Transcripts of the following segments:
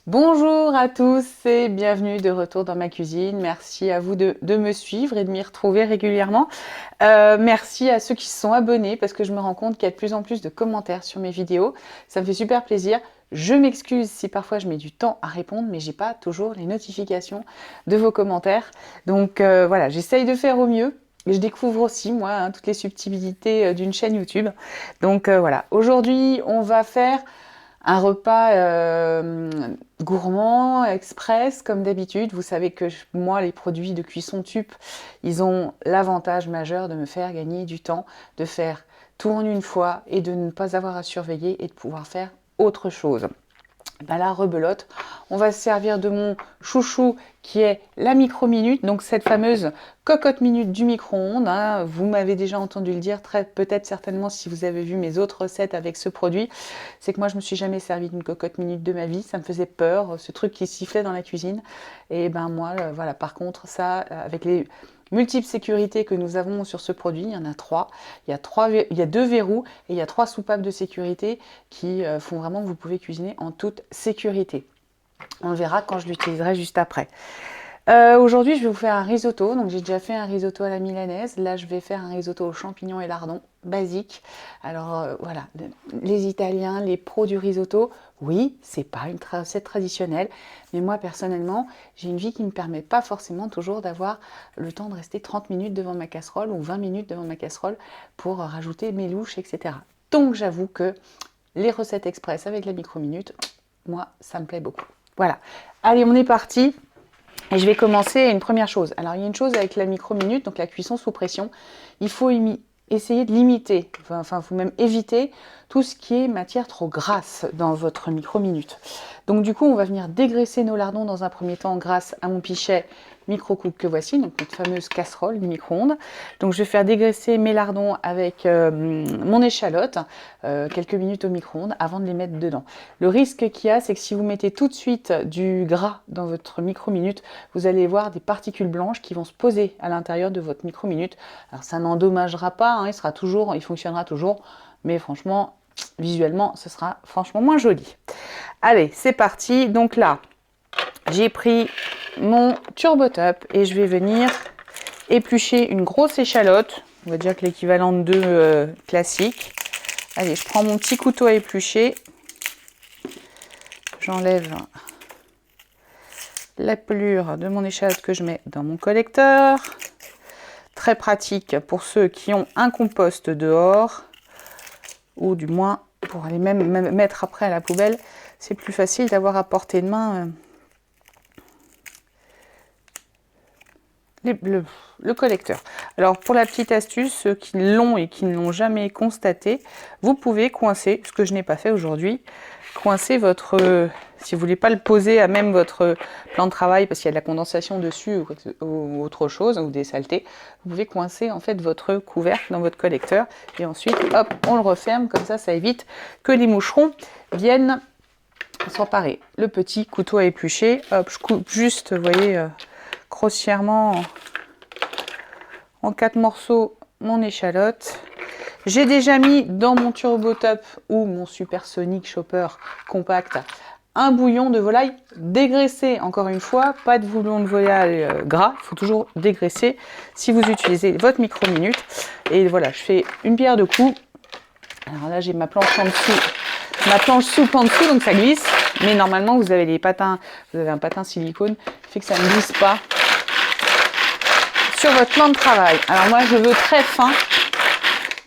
Bonjour à tous et bienvenue de retour dans ma cuisine. Merci à vous de me suivre et de m'y retrouver régulièrement. Merci à ceux qui se sont abonnés parce que je me rends compte qu'il y a de plus en plus de commentaires sur mes vidéos. Ça me fait super plaisir. Je m'excuse si parfois je mets du temps à répondre, mais j'ai pas toujours les notifications de vos commentaires. Donc voilà, j'essaye de faire au mieux. Je découvre aussi, moi, toutes les subtilités d'une chaîne YouTube. Donc voilà, aujourd'hui, on va faire un repas gourmand, express, comme d'habitude. Vous savez que moi, les produits de cuisson TUP, ils ont l'avantage majeur de me faire gagner du temps, de faire tourner une fois et de ne pas avoir à surveiller et de pouvoir faire autre chose. Ben là, rebelote, on va se servir de mon chouchou qui est la micro-minute, donc cette fameuse cocotte minute du micro-ondes. Hein. Vous m'avez déjà entendu le dire, peut-être certainement si vous avez vu mes autres recettes avec ce produit. C'est que moi, je me suis jamais servi d'une cocotte minute de ma vie. Ça me faisait peur, ce truc qui sifflait dans la cuisine. Et ben moi, voilà, par contre, ça, avec les multiples sécurités que nous avons sur ce produit, il y en a trois. Il y a deux verrous et il y a trois soupapes de sécurité qui font vraiment que vous pouvez cuisiner en toute sécurité. On verra quand je l'utiliserai juste après. Aujourd'hui, je vais vous faire un risotto. Donc, j'ai déjà fait un risotto à la milanaise. Là, je vais faire un risotto aux champignons et lardons, basique. Alors, voilà, les Italiens, les pros du risotto, oui, c'est pas une recette traditionnelle. Mais moi, personnellement, j'ai une vie qui ne me permet pas forcément toujours d'avoir le temps de rester 30 minutes devant ma casserole ou 20 minutes devant ma casserole pour rajouter mes louches, etc. Donc, j'avoue que les recettes express avec la micro-minute, moi, ça me plaît beaucoup. Voilà. Allez, on est parti. Et je vais commencer une première chose. Alors, il y a une chose avec la micro-minute, donc la cuisson sous pression. Il faut essayer de limiter, enfin, vous même éviter tout ce qui est matière trop grasse dans votre micro-minute. Donc, du coup, on va venir dégraisser nos lardons dans un premier temps grâce à mon pichet micro-coupe que voici, donc notre fameuse casserole du micro-ondes. Donc, je vais faire dégraisser mes lardons avec mon échalote quelques minutes au micro-ondes avant de les mettre dedans. Le risque qu'il y a, c'est que si vous mettez tout de suite du gras dans votre micro-minute, vous allez voir des particules blanches qui vont se poser à l'intérieur de votre micro-minute. Alors, ça n'endommagera pas, hein, il fonctionnera toujours, mais franchement, visuellement, ce sera franchement moins joli. Allez, c'est parti. Donc là, j'ai pris mon Turbo Top et je vais venir éplucher une grosse échalote. On va dire que l'équivalent de deux classiques. Allez, je prends mon petit couteau à éplucher. J'enlève la pelure de mon échalote que je mets dans mon collecteur. Très pratique pour ceux qui ont un compost dehors, ou du moins pour aller même mettre après à la poubelle. C'est plus facile d'avoir à portée de main le collecteur. Alors pour la petite astuce, ceux qui l'ont et qui ne l'ont jamais constaté, vous pouvez coincer, ce que je n'ai pas fait aujourd'hui, coincer votre, si vous voulez pas le poser à même votre plan de travail parce qu'il y a de la condensation dessus ou autre chose, ou des saletés, vous pouvez coincer en fait votre couvercle dans votre collecteur et ensuite hop, on le referme, comme ça évite que les moucherons viennent s'emparer. Le petit couteau à éplucher, hop, je coupe juste, vous voyez, grossièrement en 4 morceaux mon échalote. J'ai déjà mis dans mon Turbo Top ou mon Supersonic Chopper compact un bouillon de volaille dégraissé. Encore une fois, pas de bouillon de volaille gras, il faut toujours dégraisser si vous utilisez votre micro-minute. Et voilà, je fais une pierre de coups. Alors là, j'ai ma planche en dessous, ma planche souple en dessous, donc ça glisse. Mais normalement, vous avez un patin silicone qui fait que ça ne glisse pas sur votre plan de travail. Alors moi, je veux très fin.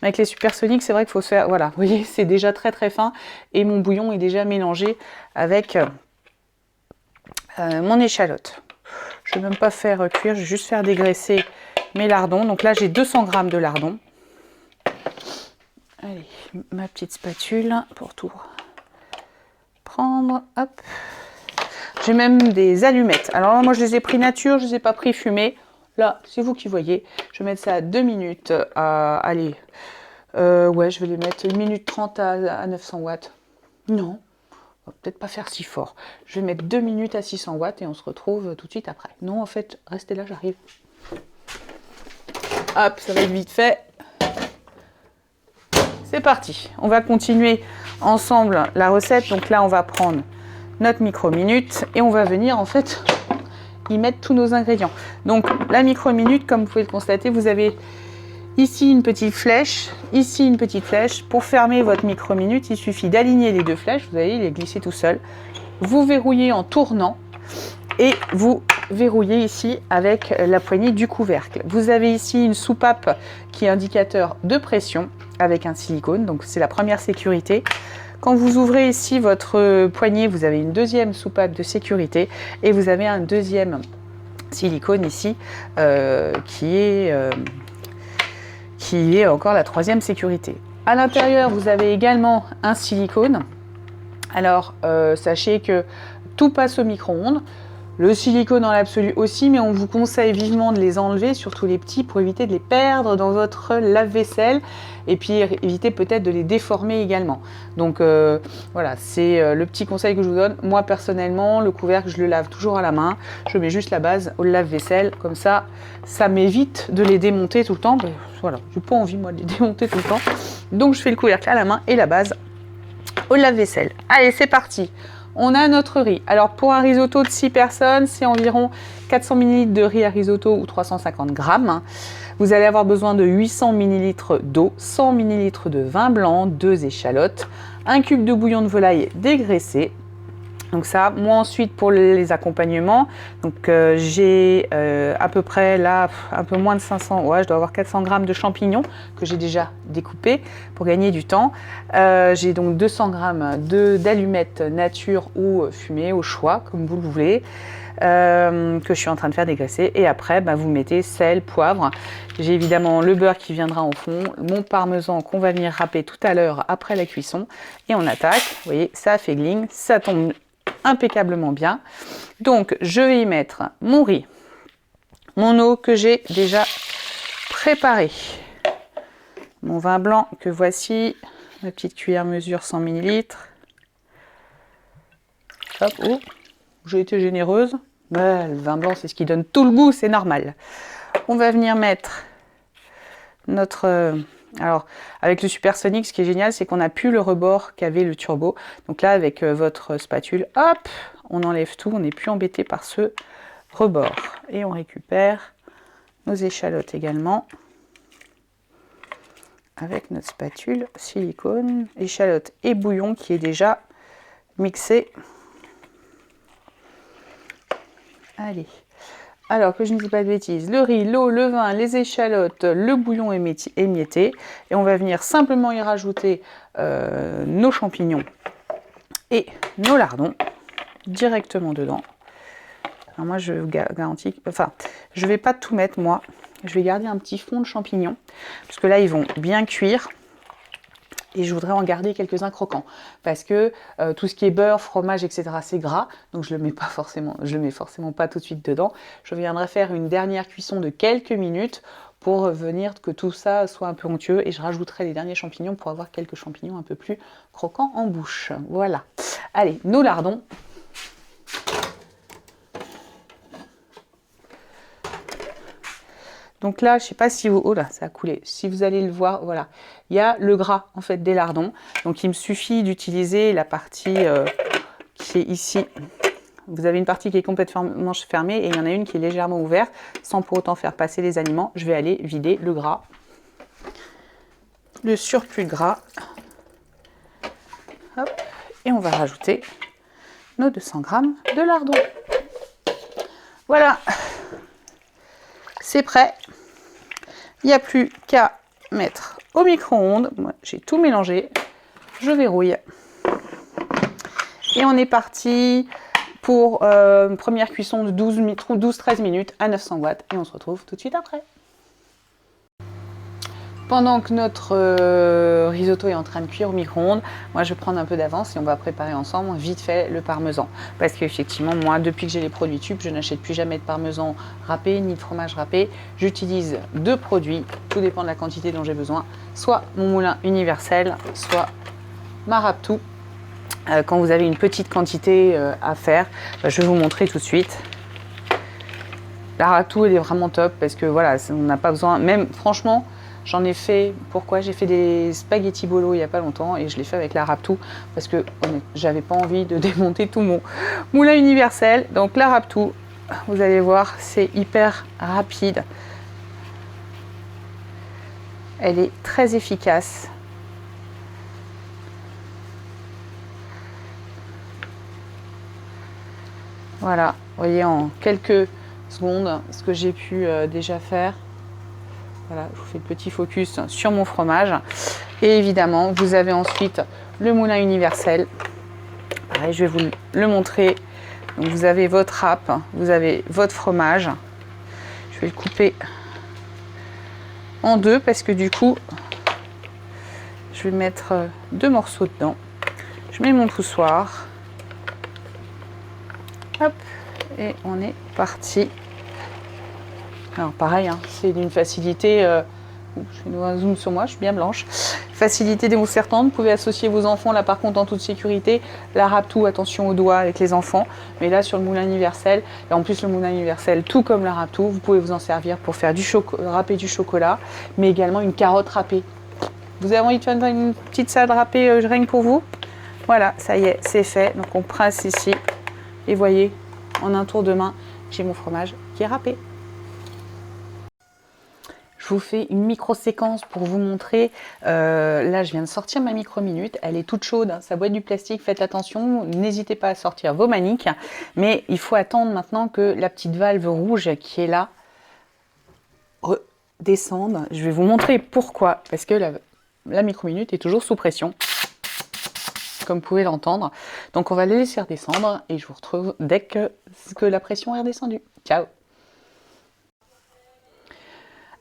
Avec les supersoniques, c'est vrai qu'il faut se faire... Voilà, vous voyez, c'est déjà très très fin. Et mon bouillon est déjà mélangé avec mon échalote. Je ne vais même pas faire cuire, je vais juste faire dégraisser mes lardons. Donc là, j'ai 200 g de lardons. Allez, ma petite spatule pour tout prendre. Hop. J'ai même des allumettes. Alors là, moi, je les ai pris nature, je ne les ai pas pris fumés. Là, c'est vous qui voyez. Je vais mettre ça à 2 minutes. Allez, ouais, je vais les mettre 1 minute 30 à 900 watts. Non, on va peut-être pas faire si fort. Je vais mettre 2 minutes à 600 watts et on se retrouve tout de suite après. Non, en fait, restez là, j'arrive. Hop, ça va être vite fait. C'est parti. On va continuer ensemble la recette. Donc là, on va prendre notre micro-minute et on va venir en fait y mettre tous nos ingrédients. Donc la micro-minute, comme vous pouvez le constater, vous avez ici une petite flèche, ici une petite flèche. Pour fermer votre micro-minute, il suffit d'aligner les deux flèches, vous allez les glisser tout seul. Vous verrouillez en tournant et vous verrouillez ici avec la poignée du couvercle. Vous avez ici une soupape qui est indicateur de pression avec un silicone, donc c'est la première sécurité. Quand vous ouvrez ici votre poignée, vous avez une deuxième soupape de sécurité et vous avez un deuxième silicone ici qui est encore la troisième sécurité. À l'intérieur, vous avez également un silicone. Alors, sachez que tout passe au micro-ondes. Le silicone dans l'absolu aussi, mais on vous conseille vivement de les enlever, surtout les petits, pour éviter de les perdre dans votre lave-vaisselle et puis éviter peut-être de les déformer également. Donc voilà, c'est le petit conseil que je vous donne. Moi personnellement, le couvercle, je le lave toujours à la main. Je mets juste la base au lave-vaisselle, comme ça m'évite de les démonter tout le temps. Ben, voilà, j'ai pas envie moi de les démonter tout le temps. Donc je fais le couvercle à la main et la base au lave-vaisselle. Allez, c'est parti. On a notre riz. Alors pour un risotto de 6 personnes, c'est environ 400 ml de riz à risotto ou 350 g. Vous allez avoir besoin de 800 ml d'eau, 100 ml de vin blanc, 2 échalotes, 1 cube de bouillon de volaille dégraissé. Donc ça, moi ensuite pour les accompagnements, donc j'ai à peu près là un peu moins de 500, ouais, je dois avoir 400 g de champignons que j'ai déjà découpés pour gagner du temps. J'ai donc 200 g d'allumettes nature ou fumées au choix, comme vous le voulez, que je suis en train de faire dégraisser. Et après, bah, vous mettez sel, poivre. J'ai évidemment le beurre qui viendra en fond, mon parmesan qu'on va venir râper tout à l'heure après la cuisson. Et on attaque. Vous voyez, ça fait gling, ça tombe impeccablement bien. Donc je vais y mettre mon riz, mon eau que j'ai déjà préparée, mon vin blanc que voici, ma petite cuillère mesure 100 ml. Hop, oh, j'ai été généreuse, mais le vin blanc c'est ce qui donne tout le goût, c'est normal. On va venir mettre notre alors, avec le Supersonic, ce qui est génial, c'est qu'on n'a plus le rebord qu'avait le turbo. Donc là, avec votre spatule, hop, on enlève tout, on n'est plus embêté par ce rebord. Et on récupère nos échalotes également avec notre spatule silicone, échalotes et bouillon qui est déjà mixé. Allez. Alors que je ne dis pas de bêtises, le riz, l'eau, le vin, les échalotes, le bouillon émietté. Et on va venir simplement y rajouter nos champignons et nos lardons directement dedans. Alors moi je vous garantis, enfin je ne vais pas tout mettre moi, je vais garder un petit fond de champignons, parce que là ils vont bien cuire. Et je voudrais en garder quelques-uns croquants parce que tout ce qui est beurre, fromage, etc. c'est gras, donc je le mets forcément pas tout de suite dedans. Je viendrai faire une dernière cuisson de quelques minutes pour venir que tout ça soit un peu onctueux et je rajouterai les derniers champignons pour avoir quelques champignons un peu plus croquants en bouche. Voilà. Allez, nos lardons. Donc là, je ne sais pas si vous... Oh là, ça a coulé. Si vous allez le voir, voilà. Il y a le gras, en fait, des lardons. Donc, il me suffit d'utiliser la partie qui est ici. Vous avez une partie qui est complètement fermée et il y en a une qui est légèrement ouverte, sans pour autant faire passer les aliments. Je vais aller vider le gras. Le surplus de gras. Hop. Et on va rajouter nos 200 g de lardons. Voilà. C'est prêt. Il n'y a plus qu'à mettre au micro-ondes. Moi, j'ai tout mélangé. Je verrouille. Et on est parti pour une première cuisson de 12-13 minutes à 900 watts. Et on se retrouve tout de suite après. Pendant que notre risotto est en train de cuire au micro-ondes, moi je vais prendre un peu d'avance et on va préparer ensemble vite fait le parmesan. Parce qu'effectivement, moi depuis que j'ai les produits tubes, je n'achète plus jamais de parmesan râpé ni de fromage râpé. J'utilise 2 produits, tout dépend de la quantité dont j'ai besoin. Soit mon moulin universel, soit ma Râpe-Tout. Quand vous avez une petite quantité à faire, je vais vous montrer tout de suite. La Râpe-Tout elle est vraiment top parce que voilà, on n'a pas besoin, même franchement, J'en ai fait, pourquoi? J'ai fait des spaghetti bolo il n'y a pas longtemps et je l'ai fait avec la Raptou parce que j'avais pas envie de démonter tout mon moulin universel. Donc la Raptou, vous allez voir, c'est hyper rapide. Elle est très efficace. Voilà, vous voyez en quelques secondes ce que j'ai pu déjà faire. Voilà, je vous fais le petit focus sur mon fromage. Et évidemment, vous avez ensuite le moulin universel. Pareil, je vais vous le montrer. Donc, vous avez votre râpe, vous avez votre fromage. Je vais le couper en deux parce que du coup, je vais mettre deux morceaux dedans. Je mets mon poussoir. Hop, et on est parti. Alors pareil, hein, c'est d'une facilité, je fais un zoom sur moi, je suis bien blanche. Facilité déconcertante, vous pouvez associer vos enfants, là par contre en toute sécurité. La Raptou, attention aux doigts avec les enfants. Mais là sur le moulin universel, et en plus le moulin universel, tout comme la Raptou, vous pouvez vous en servir pour faire râper du chocolat, mais également une carotte râpée. Vous avez envie de faire une petite salade râpée rien que pour vous? Voilà, ça y est, c'est fait. Donc on presse ici, et voyez, en un tour de main, j'ai mon fromage qui est râpé. Je vous fais une micro-séquence pour vous montrer. Là, je viens de sortir ma micro-minute. Elle est toute chaude, hein, sa boîte du plastique. Faites attention, n'hésitez pas à sortir vos maniques. Mais il faut attendre maintenant que la petite valve rouge qui est là redescende. Je vais vous montrer pourquoi. Parce que la micro-minute est toujours sous pression, comme vous pouvez l'entendre. Donc, on va les laisser redescendre et je vous retrouve dès que la pression est redescendue. Ciao!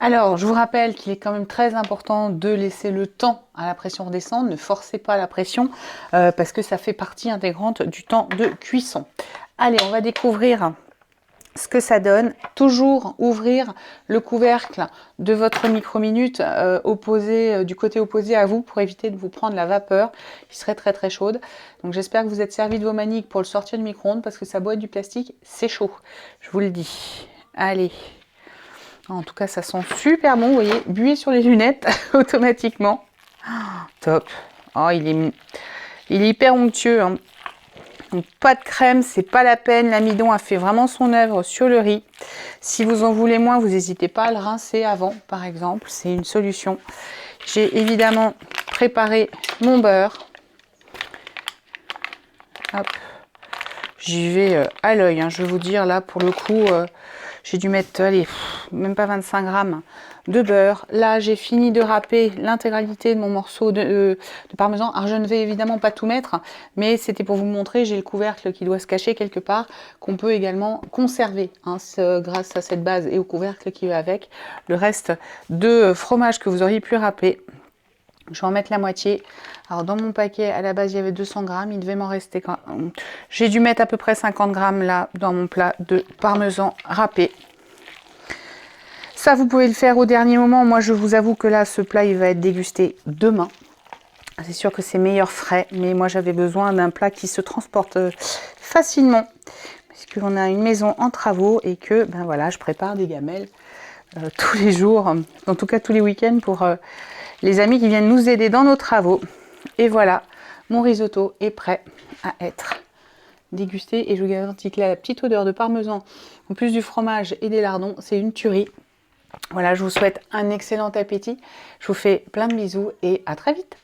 Alors, je vous rappelle qu'il est quand même très important de laisser le temps à la pression redescendre. Ne forcez pas la pression parce que ça fait partie intégrante du temps de cuisson. Allez, on va découvrir ce que ça donne. Toujours ouvrir le couvercle de votre micro-minute du côté opposé à vous pour éviter de vous prendre la vapeur qui serait très très chaude. Donc j'espère que vous êtes servi de vos maniques pour le sortir du micro-ondes parce que sa boîte du plastique, c'est chaud. Je vous le dis. Allez. En tout cas, ça sent super bon, vous voyez, buée sur les lunettes automatiquement. Oh, top. Oh, il est hyper onctueux. Hein. Donc, pas de crème, c'est pas la peine. L'amidon a fait vraiment son œuvre sur le riz. Si vous en voulez moins, vous n'hésitez pas à le rincer avant, par exemple. C'est une solution. J'ai évidemment préparé mon beurre. Hop. J'y vais à l'œil, hein. Je vais vous dire, là, pour le coup... j'ai dû mettre, allez, même pas 25 grammes de beurre. Là, j'ai fini de râper l'intégralité de mon morceau de parmesan. Alors, je ne vais évidemment pas tout mettre, mais c'était pour vous montrer, j'ai le couvercle qui doit se cacher quelque part, qu'on peut également conserver hein, grâce à cette base et au couvercle qui va avec. Le reste de fromage que vous auriez pu râper. Je vais en mettre la moitié. Alors dans mon paquet, à la base, il y avait 200 grammes. Il devait m'en rester quand j'ai dû mettre à peu près 50 grammes là dans mon plat de parmesan râpé. Ça, vous pouvez le faire au dernier moment. Moi, je vous avoue que là, ce plat, il va être dégusté demain. C'est sûr que c'est meilleur frais, mais moi, j'avais besoin d'un plat qui se transporte facilement. Parce qu'on a une maison en travaux et que, ben voilà, je prépare des gamelles tous les jours, en tout cas tous les week-ends pour... les amis qui viennent nous aider dans nos travaux. Et voilà, mon risotto est prêt à être dégusté. Et je vous garantis que là, la petite odeur de parmesan, en plus du fromage et des lardons, c'est une tuerie. Voilà, je vous souhaite un excellent appétit. Je vous fais plein de bisous et à très vite.